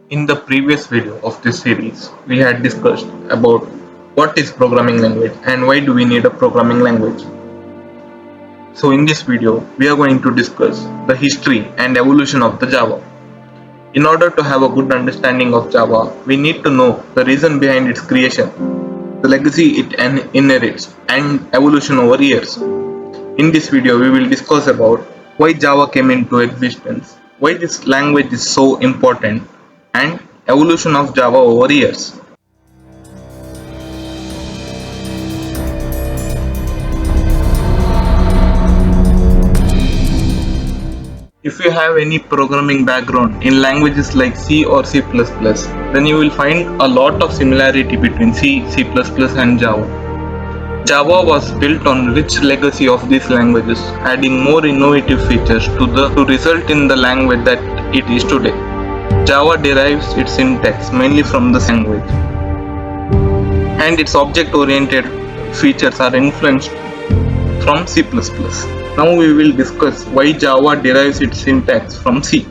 In the previous video of this series, we had discussed about what is programming language and why do we need a programming language. So in this video, we are going to discuss the history and evolution of the Java. In order to have a good understanding of Java, we need to know the reason behind its creation, the legacy it inherits, and evolution over years. In this video, we will discuss about why Java came into existence, why this language is so important, and evolution of Java over years. If you have any programming background in languages like C or C++, then you will find a lot of similarity between C, C++ and Java. Java was built on rich legacy of these languages, adding more innovative features to result in the language that it is today. Java derives its syntax mainly from the language, and its object-oriented features are influenced from C++. Now we will discuss why Java derives its syntax from C.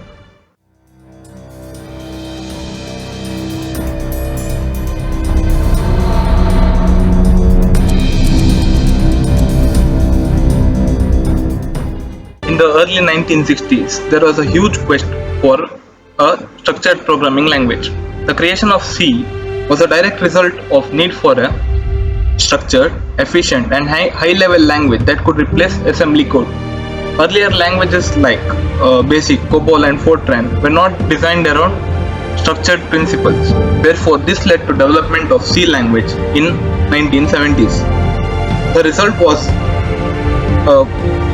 In the early 1960s, there was a huge quest for a structured programming language. The creation of C was a direct result of need for a structured, efficient and high-level language that could replace assembly code. Earlier languages like BASIC, COBOL and Fortran were not designed around structured principles. Therefore, this led to development of C language in 1970s. The result was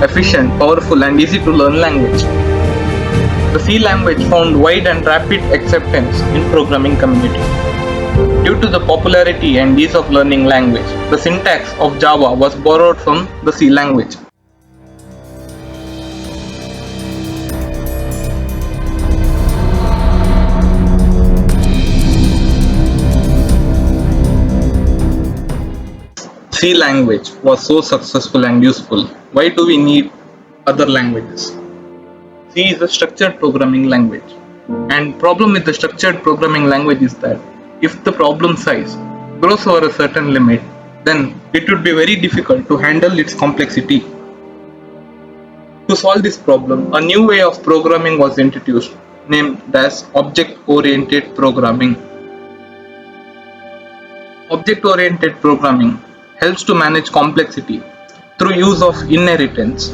efficient, powerful and easy to learn language. The C language found wide and rapid acceptance in programming community. Due to the popularity and ease of learning language, the syntax of Java was borrowed from the C language. C language was so successful and useful. Why do we need other languages? C is a structured programming language, and problem with the structured programming language is that if the problem size grows over a certain limit, then it would be very difficult to handle its complexity. To solve this problem, a new way of programming was introduced, named as object-oriented programming. Object-oriented programming helps to manage complexity through use of inheritance,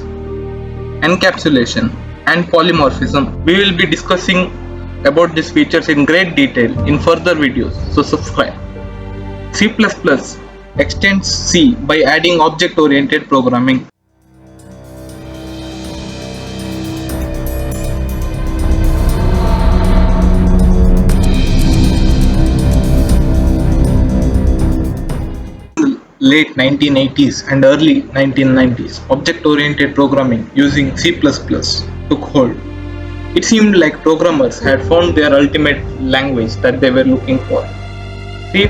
encapsulation, and polymorphism. We will be discussing about these features in great detail in further videos, so subscribe. C++ extends C by adding object-oriented programming. In the late 1980s and early 1990s, object-oriented programming using C++ took hold. It seemed like programmers had found their ultimate language that they were looking for. C++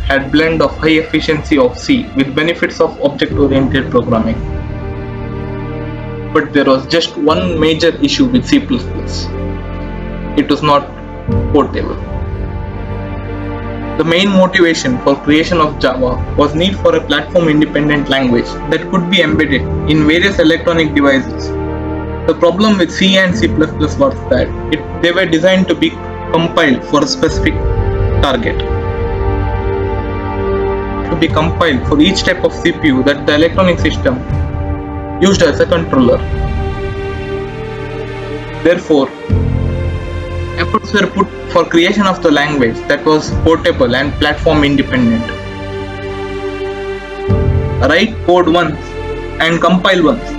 had blend of high efficiency of C with benefits of object-oriented programming. But there was just one major issue with C++. It was not portable. The main motivation for creation of Java was need for a platform-independent language that could be embedded in various electronic devices. The problem with C and C++ was that they were designed to be compiled for a specific target. To be compiled for each type of CPU that the electronic system used as a controller. Therefore, efforts were put for creation of the language that was portable and platform independent. Write code once and compile once.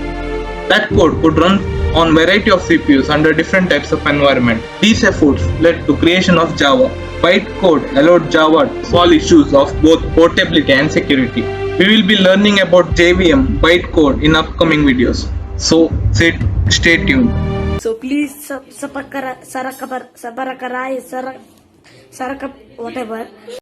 That code could run on variety of CPUs under different types of environment. These efforts led to creation of Java. Bytecode allowed Java to solve issues of both portability and security. We will be learning about JVM bytecode in upcoming videos. So stay tuned. So please Saraka, whatever.